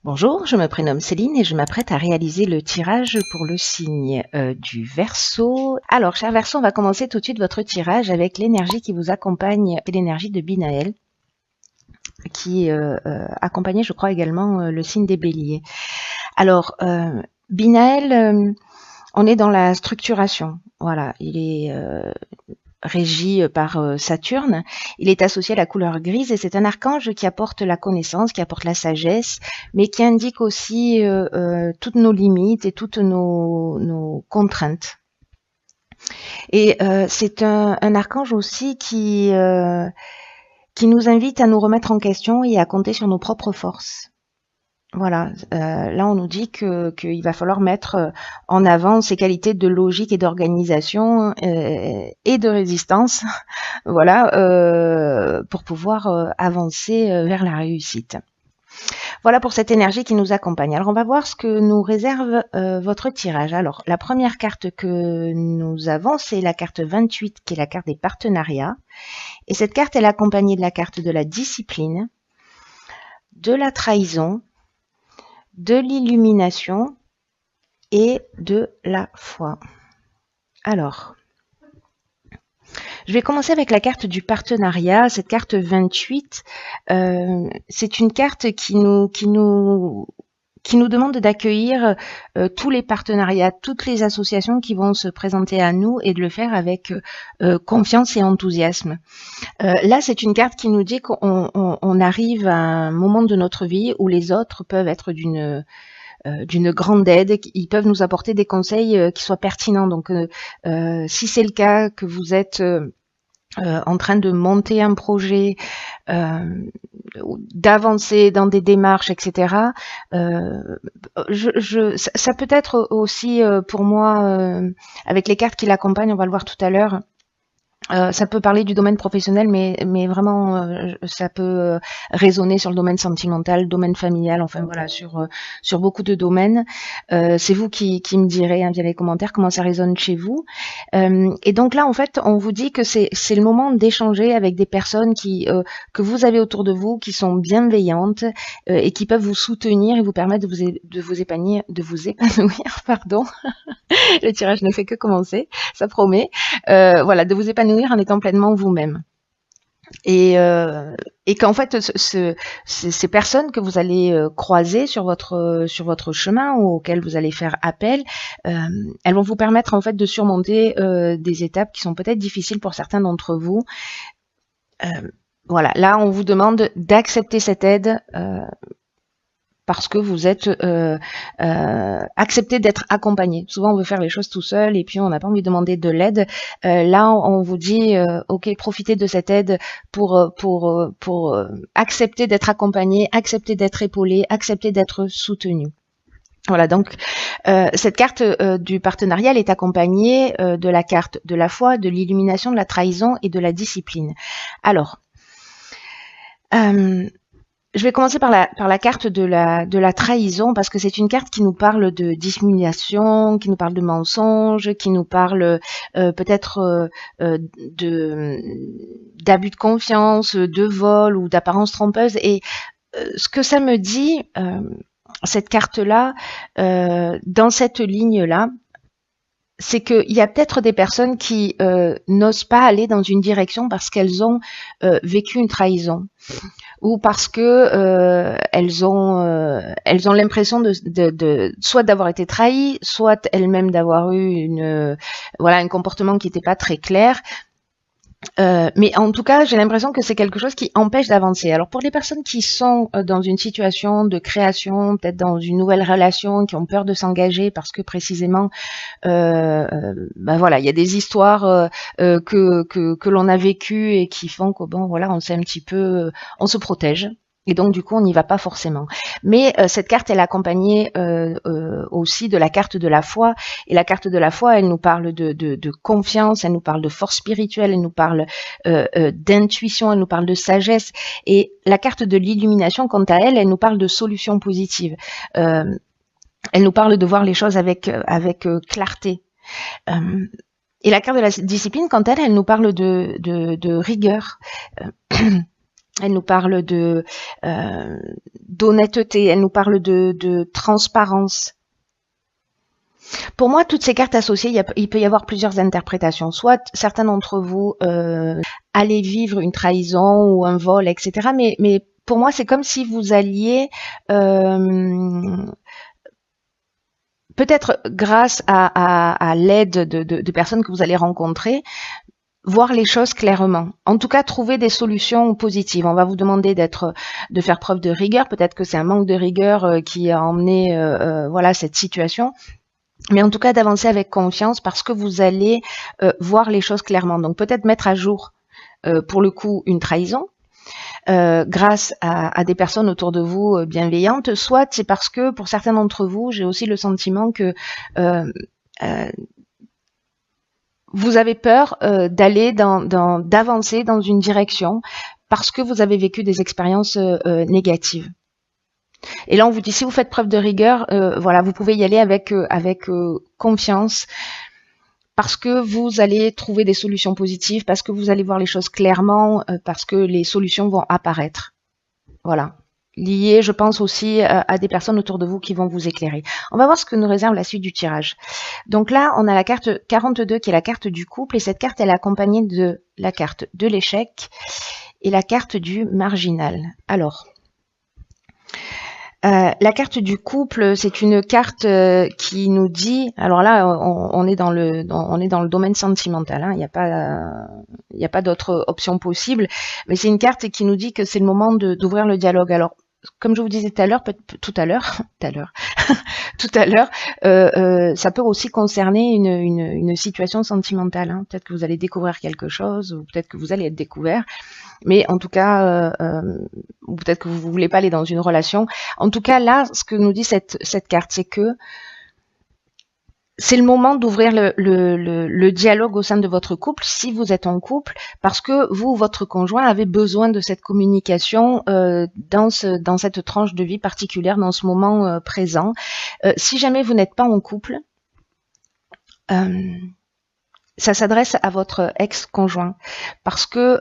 Bonjour, je me prénomme Céline et je m'apprête à réaliser le tirage pour le signe du Verseau. Alors, cher Verseau, on va commencer tout de suite votre tirage avec l'énergie qui vous accompagne, c'est l'énergie de Binaël, qui accompagnait, je crois, également le signe des Béliers. Alors, Binaël, on est dans la structuration. Voilà, il est régi par Saturne. Il est associé à la couleur grise et c'est un archange qui apporte la connaissance, qui apporte la sagesse, mais qui indique aussi toutes nos limites et toutes nos contraintes. Et c'est un archange aussi qui nous invite à nous remettre en question et à compter sur nos propres forces. Voilà, là on nous dit qu'il va falloir mettre en avant ses qualités de logique et d'organisation et de résistance, voilà, pour pouvoir avancer vers la réussite. Voilà pour cette énergie qui nous accompagne. Alors on va voir ce que nous réserve votre tirage. Alors la première carte que nous avons, c'est la carte 28 qui est la carte des partenariats. Et cette carte elle est accompagnée de la carte de la discipline, de la trahison, de l'illumination et de la foi. Alors, je vais commencer avec la carte du partenariat. Cette carte 28, c'est une carte qui nous demande d'accueillir tous les partenariats, toutes les associations qui vont se présenter à nous et de le faire avec confiance et enthousiasme. Là, c'est une carte qui nous dit qu'on arrive à un moment de notre vie où les autres peuvent être d'une grande aide, ils peuvent nous apporter des conseils qui soient pertinents. Donc, si c'est le cas, que vous êtes en train de monter un projet, d'avancer dans des démarches, etc. Ça peut être aussi pour moi, avec les cartes qui l'accompagnent, on va le voir tout à l'heure, ça peut parler du domaine professionnel, mais vraiment, ça peut résonner sur le domaine sentimental, domaine familial, enfin voilà, sur beaucoup de domaines. C'est vous qui me direz via les commentaires comment ça résonne chez vous. Et donc là, en fait, on vous dit que c'est le moment d'échanger avec des personnes que vous avez autour de vous, qui sont bienveillantes et qui peuvent vous soutenir et vous permettre de vous épanouir, pardon. Le tirage ne fait que commencer, ça promet. Voilà, de vous épanouir en étant pleinement vous-même. Et qu'en fait, ces personnes que vous allez croiser sur votre chemin ou auxquelles vous allez faire appel, elles vont vous permettre en fait de surmonter des étapes qui sont peut-être difficiles pour certains d'entre vous. Voilà, là on vous demande d'accepter cette aide parce que vous êtes accepté d'être accompagné. Souvent, on veut faire les choses tout seul et puis on n'a pas envie de demander de l'aide. Là, on vous dit, ok, profitez de cette aide pour accepter d'être accompagné, accepter d'être épaulé, accepter d'être soutenu. Voilà, donc cette carte du partenariat, elle est accompagnée de la carte de la foi, de l'illumination, de la trahison et de la discipline. Alors, je vais commencer par la carte de la trahison parce que c'est une carte qui nous parle de dissimulation, qui nous parle de mensonge, qui nous parle peut-être d'abus de confiance, de vol ou d'apparence trompeuse. Et ce que ça me dit, cette carte-là, dans cette ligne-là, c'est qu'il y a peut-être des personnes qui n'osent pas aller dans une direction parce qu'elles ont vécu une trahison ou parce que elles ont l'impression de soit d'avoir été trahies, soit elles-mêmes d'avoir eu un comportement qui n'était pas très clair. Mais en tout cas, j'ai l'impression que c'est quelque chose qui empêche d'avancer. Alors pour les personnes qui sont dans une situation de création, peut-être dans une nouvelle relation, qui ont peur de s'engager parce que précisément, voilà, il y a des histoires que l'on a vécues et qui font que bon, voilà, on se protège. Et donc, du coup, on n'y va pas forcément. Mais cette carte, elle est accompagnée aussi de la carte de la foi. Et la carte de la foi, elle nous parle de confiance, elle nous parle de force spirituelle, elle nous parle d'intuition, elle nous parle de sagesse. Et la carte de l'illumination, quant à elle, elle nous parle de solutions positives. Elle nous parle de voir les choses avec clarté. Et la carte de la discipline, quant à elle, elle nous parle de rigueur. elle nous parle d'honnêteté, elle nous parle de transparence. Pour moi, toutes ces cartes associées, il peut y avoir plusieurs interprétations. Soit certains d'entre vous allez vivre une trahison ou un vol, etc. Mais pour moi, c'est comme si vous alliez, peut-être grâce à l'aide de personnes que vous allez rencontrer, voir les choses clairement. En tout cas, trouver des solutions positives. On va vous demander de faire preuve de rigueur. Peut-être que c'est un manque de rigueur qui a emmené voilà, cette situation. Mais en tout cas, d'avancer avec confiance parce que vous allez voir les choses clairement. Donc peut-être mettre à jour, pour le coup, une trahison. Grâce à des personnes autour de vous bienveillantes, soit c'est parce que pour certains d'entre vous, j'ai aussi le sentiment que vous avez peur d'avancer dans une direction parce que vous avez vécu des expériences négatives. Et là, on vous dit, si vous faites preuve de rigueur, voilà, vous pouvez y aller avec confiance, parce que vous allez trouver des solutions positives, parce que vous allez voir les choses clairement, parce que les solutions vont apparaître. Voilà. Lié, je pense aussi à des personnes autour de vous qui vont vous éclairer. On va voir ce que nous réserve la suite du tirage. Donc là, on a la carte 42 qui est la carte du couple, et cette carte, elle est accompagnée de la carte de l'échec et la carte du marginal. Alors, la carte du couple, c'est une carte qui nous dit, alors là, on est dans le domaine sentimental, hein, il n'y a pas d'autre option possible, mais c'est une carte qui nous dit que c'est le moment d'ouvrir le dialogue. Alors, comme je vous disais tout à l'heure, ça peut aussi concerner une situation sentimentale. Hein. Peut-être que vous allez découvrir quelque chose, ou peut-être que vous allez être découvert. Mais en tout cas, ou peut-être que vous ne voulez pas aller dans une relation. En tout cas, là, ce que nous dit cette carte, c'est que c'est le moment d'ouvrir le dialogue au sein de votre couple, si vous êtes en couple, parce que vous ou votre conjoint avez besoin de cette communication dans cette tranche de vie particulière, dans ce moment présent. Si jamais vous n'êtes pas en couple, ça s'adresse à votre ex-conjoint, parce que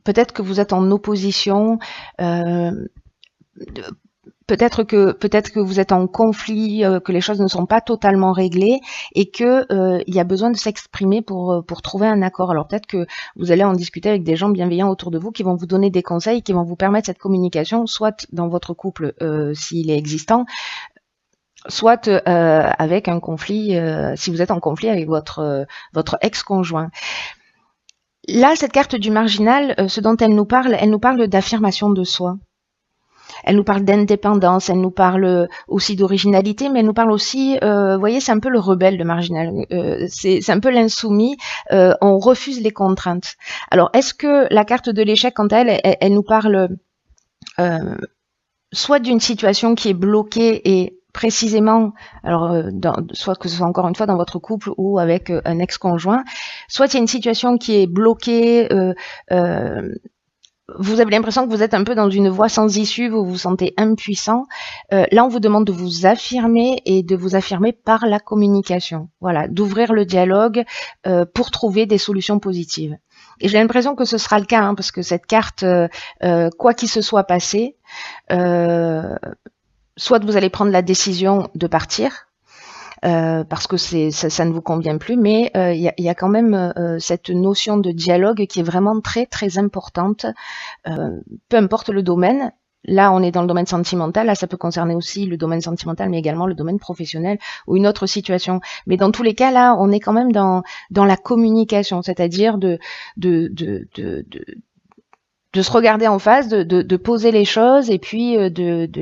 peut-être que vous êtes en opposition, peut-être que vous êtes en conflit, que les choses ne sont pas totalement réglées et que il y a besoin de s'exprimer pour trouver un accord. Alors peut-être que vous allez en discuter avec des gens bienveillants autour de vous qui vont vous donner des conseils, qui vont vous permettre cette communication, soit dans votre couple s'il est existant, soit avec un conflit, si vous êtes en conflit avec votre ex-conjoint. Là, cette carte du marginal, ce dont elle nous parle d'affirmation de soi. Elle nous parle d'indépendance, elle nous parle aussi d'originalité, mais elle nous parle aussi, vous voyez, c'est un peu le rebelle, le marginal. C'est un peu l'insoumis, on refuse les contraintes. Alors, est-ce que la carte de l'échec, quant à elle nous parle soit d'une situation qui est bloquée et précisément, alors soit que ce soit encore une fois dans votre couple ou avec un ex-conjoint, soit il y a une situation qui est bloquée, vous avez l'impression que vous êtes un peu dans une voie sans issue, vous vous sentez impuissant. Là, on vous demande de vous affirmer et de vous affirmer par la communication. Voilà, d'ouvrir le dialogue pour trouver des solutions positives. Et j'ai l'impression que ce sera le cas, hein, parce que cette carte, quoi qu'il se soit passé, soit vous allez prendre la décision de partir, parce que ça ne vous convient plus, mais il y a quand même cette notion de dialogue qui est vraiment très très importante, peu importe le domaine. Là, on est dans le domaine sentimental, là ça peut concerner aussi le domaine sentimental, mais également le domaine professionnel ou une autre situation. Mais dans tous les cas, là, on est quand même dans la communication, c'est-à-dire de se regarder en face, de poser les choses et puis de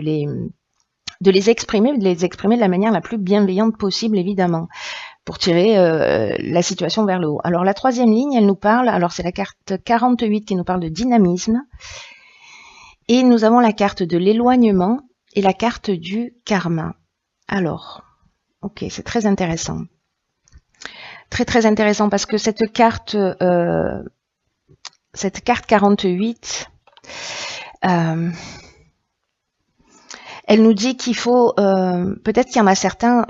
les exprimer de la manière la plus bienveillante possible, évidemment, pour tirer la situation vers le haut. Alors la troisième ligne, elle nous parle, alors c'est la carte 48 qui nous parle de dynamisme, et nous avons la carte de l'éloignement et la carte du karma. Alors, ok, c'est très intéressant. Très très intéressant parce que cette carte 48, Elle nous dit qu'il faut, peut-être qu'il y en a certains,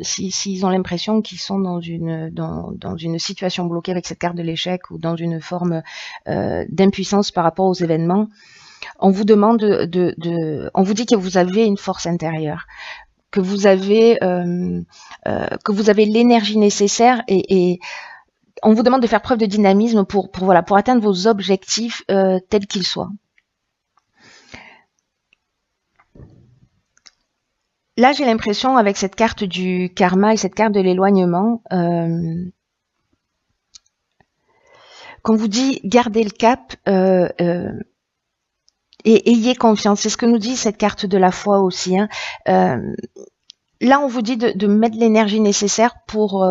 s'ils ont l'impression qu'ils sont dans une situation bloquée avec cette carte de l'échec ou dans une forme d'impuissance par rapport aux événements, on vous demande on vous dit que vous avez une force intérieure, que vous avez l'énergie nécessaire et on vous demande de faire preuve de dynamisme pour atteindre vos objectifs tels qu'ils soient. Là, j'ai l'impression, avec cette carte du karma et cette carte de l'éloignement, qu'on vous dit gardez le cap et ayez confiance. C'est ce que nous dit cette carte de la foi aussi. Hein. Là, on vous dit de mettre l'énergie nécessaire pour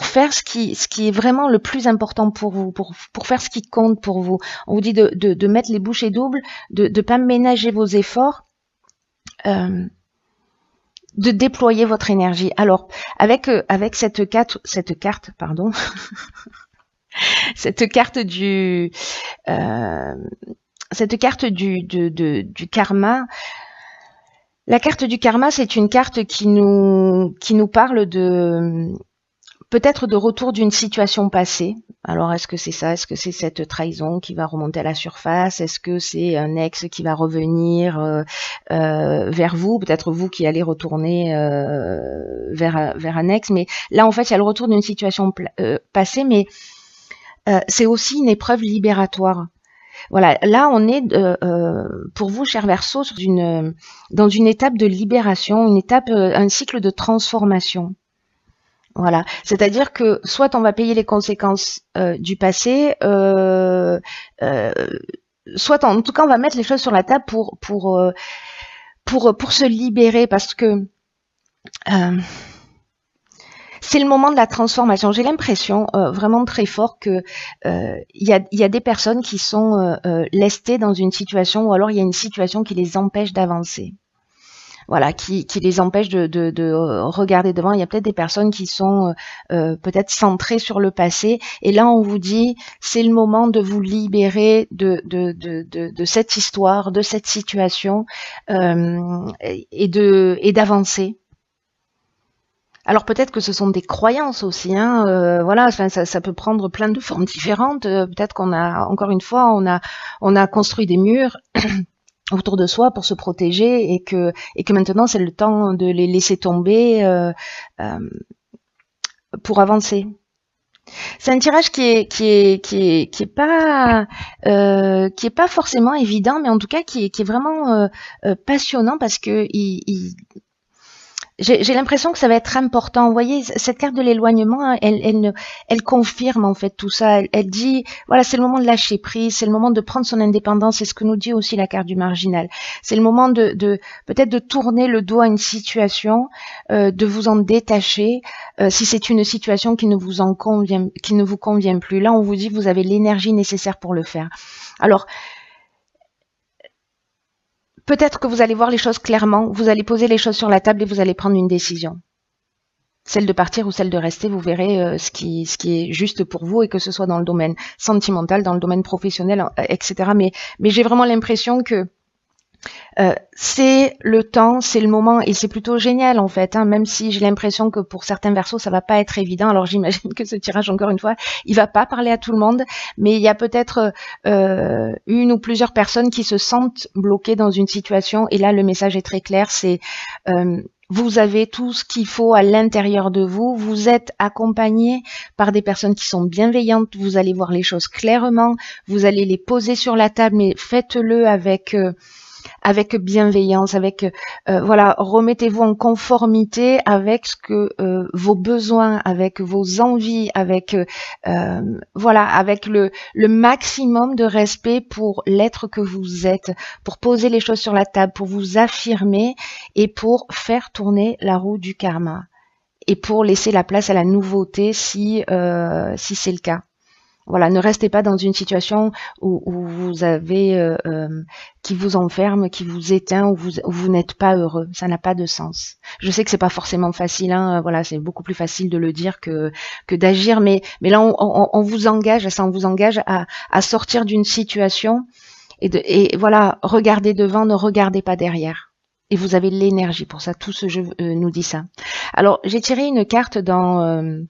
faire ce qui est vraiment le plus important pour vous, pour faire ce qui compte pour vous. On vous dit de mettre les bouchées doubles, de pas ménager vos efforts. De déployer votre énergie. Alors, avec cette carte, pardon, cette carte du karma. La carte du karma, c'est une carte qui nous parle peut-être de retour d'une situation passée. Alors, est-ce que c'est ça? Est-ce que c'est cette trahison qui va remonter à la surface? Est-ce que c'est un ex qui va revenir vers vous? Peut-être vous qui allez retourner vers un ex. Mais là, en fait, il y a le retour d'une situation passée, mais c'est aussi une épreuve libératoire. Voilà, là, on est, pour vous, cher Verseau, dans une étape de libération, un cycle de transformation. Voilà, c'est-à-dire que soit on va payer les conséquences du passé, soit en tout cas on va mettre les choses sur la table pour se libérer, parce que c'est le moment de la transformation. J'ai l'impression vraiment très fort que il y a des personnes qui sont lestées dans une situation, ou alors il y a une situation qui les empêche d'avancer. Voilà, qui les empêche de regarder devant. Il y a peut-être des personnes qui sont peut-être centrées sur le passé. Et là, on vous dit, c'est le moment de vous libérer de cette histoire, de cette situation, et d'avancer. Alors peut-être que ce sont des croyances aussi, hein, voilà, ça peut prendre plein de formes différentes. Peut-être qu'on a, encore une fois, on a construit des murs autour de soi pour se protéger, et que maintenant c'est le temps de les laisser tomber pour avancer. C'est un tirage qui est pas forcément évident, mais en tout cas qui est vraiment passionnant, parce que j'ai l'impression que ça va être important. Vous voyez, cette carte de l'éloignement, elle confirme en fait tout ça. Elle dit, voilà, c'est le moment de lâcher prise, c'est le moment de prendre son indépendance. C'est ce que nous dit aussi la carte du marginal. C'est le moment peut-être de tourner le dos à une situation, de vous en détacher, si c'est une situation qui ne vous convient plus. Là, on vous dit, vous avez l'énergie nécessaire pour le faire. Alors, peut-être que vous allez voir les choses clairement, vous allez poser les choses sur la table et vous allez prendre une décision. Celle de partir ou celle de rester, vous verrez ce qui est juste pour vous, et que ce soit dans le domaine sentimental, dans le domaine professionnel, etc. Mais j'ai vraiment l'impression que c'est le temps, c'est le moment, et c'est plutôt génial en fait, hein, même si j'ai l'impression que pour certains Verseaux ça va pas être évident. Alors j'imagine que ce tirage, encore une fois, il va pas parler à tout le monde, mais il y a peut-être une ou plusieurs personnes qui se sentent bloquées dans une situation, et là le message est très clair, c'est vous avez tout ce qu'il faut à l'intérieur de vous, vous êtes accompagné par des personnes qui sont bienveillantes, vous allez voir les choses clairement, vous allez les poser sur la table, mais faites-le avec bienveillance, voilà, remettez-vous en conformité avec ce que vos besoins, avec vos envies, voilà, avec le maximum de respect pour l'être que vous êtes, pour poser les choses sur la table, pour vous affirmer et pour faire tourner la roue du karma, et pour laisser la place à la nouveauté si c'est le cas. Voilà, ne restez pas dans une situation où vous avez qui vous enferme, qui vous éteint, où vous n'êtes pas heureux. Ça n'a pas de sens. Je sais que c'est pas forcément facile, hein, voilà, c'est beaucoup plus facile de le dire que d'agir, mais là on vous engage, ça, on vous engage à sortir d'une situation Et voilà, regardez devant, ne regardez pas derrière. Et vous avez l'énergie pour ça. Tout ce jeu nous dit ça. Alors, j'ai tiré une carte dans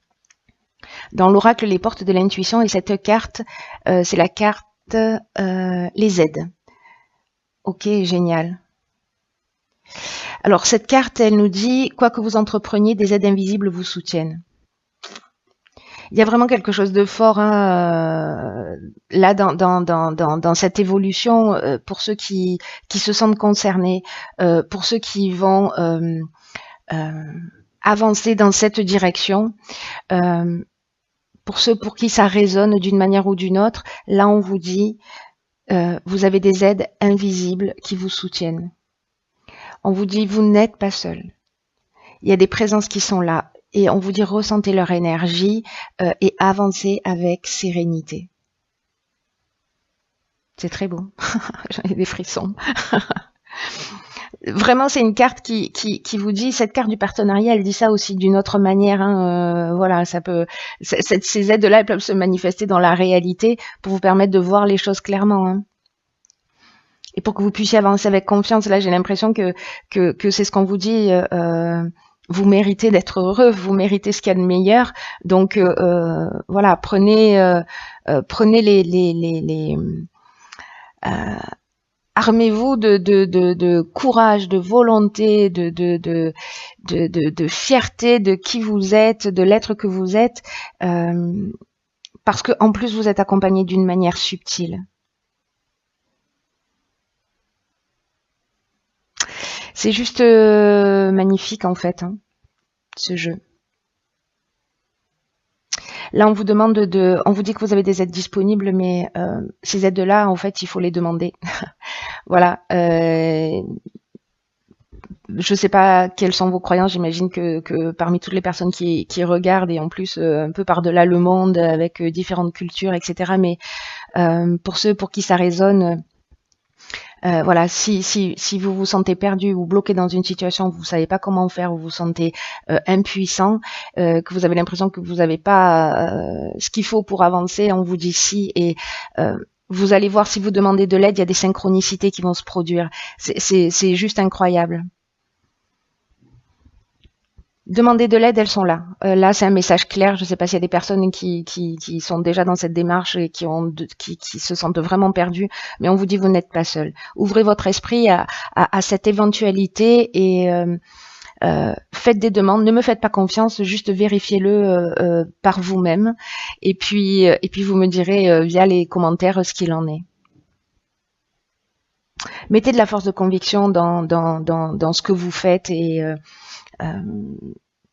l'oracle Les Portes de l'intuition, et cette carte, c'est la carte les aides. Ok, génial. Alors, cette carte, elle nous dit, quoi que vous entrepreniez, des aides invisibles vous soutiennent. Il y a vraiment quelque chose de fort là dans cette évolution pour ceux qui se sentent concernés, pour ceux qui vont avancer dans cette direction, pour ceux pour qui ça résonne d'une manière ou d'une autre. Là, on vous dit, vous avez des aides invisibles qui vous soutiennent. On vous dit, vous n'êtes pas seul. Il y a des présences qui sont là. Et on vous dit, ressentez leur énergie et avancez avec sérénité. C'est très beau. J'en ai des frissons. Vraiment, c'est une carte qui vous dit, cette carte du partenariat, elle dit ça aussi d'une autre manière. Voilà, ça peut, ces aides-là, elles peuvent se manifester dans la réalité pour vous permettre de voir les choses clairement. Hein. Et pour que vous puissiez avancer avec confiance. Là, j'ai l'impression que c'est ce qu'on vous dit. Vous méritez d'être heureux, vous méritez ce qu'il y a de meilleur. Donc voilà, prenez les armez-vous de courage, de volonté, de fierté de qui vous êtes, de l'être que vous êtes, parce que en plus vous êtes accompagné d'une manière subtile. C'est juste magnifique en fait, hein, ce jeu. Là, on vous demande on vous dit que vous avez des aides disponibles, mais ces aides-là, en fait, il faut les demander. Voilà. Je ne sais pas quelles sont vos croyances. J'imagine que parmi toutes les personnes qui regardent, et en plus un peu par-delà le monde, avec différentes cultures, etc. Mais pour ceux pour qui ça résonne, voilà, si vous vous sentez perdu ou bloqué dans une situation où vous savez pas comment faire, où vous vous sentez impuissant, que vous avez l'impression que vous n'avez pas ce qu'il faut pour avancer, on vous dit si, et vous allez voir, si vous demandez de l'aide, il y a des synchronicités qui vont se produire. C'est juste incroyable. Demandez de l'aide, elles sont là. Là, c'est un message clair. Je ne sais pas s'il y a des personnes qui sont déjà dans cette démarche et qui se sentent vraiment perdues, mais on vous dit, vous n'êtes pas seul. Ouvrez votre esprit à cette éventualité et faites des demandes. Ne me faites pas confiance, juste vérifiez-le par vous-même. Et puis vous me direz via les commentaires ce qu'il en est. Mettez de la force de conviction dans ce que vous faites et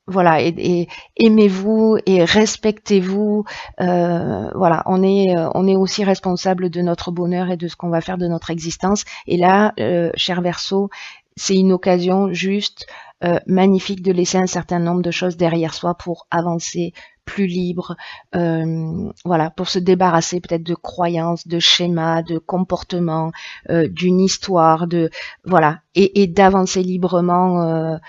voilà, et aimez-vous et respectez-vous. Voilà, on est aussi responsable de notre bonheur et de ce qu'on va faire de notre existence. Et là, cher Verseau, c'est une occasion juste magnifique de laisser un certain nombre de choses derrière soi pour avancer plus libre, voilà, pour se débarrasser peut-être de croyances, de schémas, de comportements, d'une histoire, de voilà, et d'avancer librement.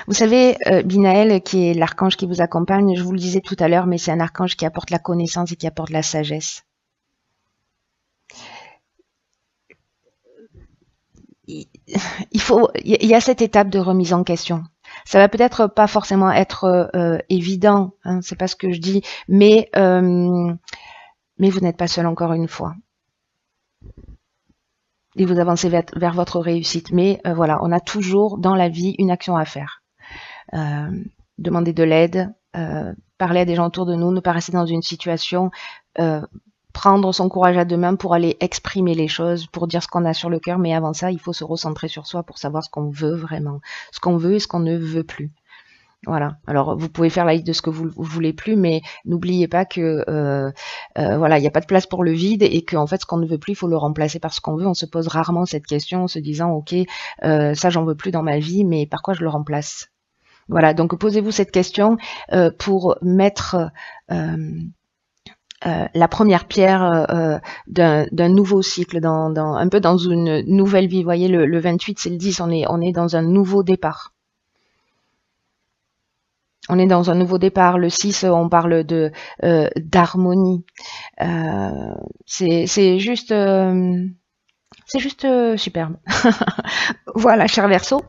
Vous savez, Binaël, qui est l'archange qui vous accompagne, je vous le disais tout à l'heure, mais c'est un archange qui apporte la connaissance et qui apporte la sagesse. Il y a cette étape de remise en question. Ça va peut-être pas forcément être évident, hein, c'est pas ce que je dis, mais vous n'êtes pas seul encore une fois. Et vous avancez vers votre réussite. Mais voilà, on a toujours dans la vie une action à faire. Demander de l'aide, parler à des gens autour de nous, ne pas rester dans une situation, prendre son courage à deux mains pour aller exprimer les choses, pour dire ce qu'on a sur le cœur, mais avant ça, il faut se recentrer sur soi pour savoir ce qu'on veut vraiment, ce qu'on veut et ce qu'on ne veut plus. Voilà. Alors, vous pouvez faire la liste de ce que vous voulez plus, mais n'oubliez pas que voilà, il n'y a pas de place pour le vide et qu'en fait, ce qu'on ne veut plus, il faut le remplacer par ce qu'on veut. On se pose rarement cette question en se disant, ok, ça, j'en veux plus dans ma vie, mais par quoi je le remplace? Voilà. Donc, posez-vous cette question pour mettre la première pierre d'un nouveau cycle, un peu dans une nouvelle vie. Vous voyez, le 28, c'est le 10, on est dans un nouveau départ. On est dans un nouveau départ. Le 6, on parle de d'harmonie. C'est juste superbe. Voilà, cher Verseau.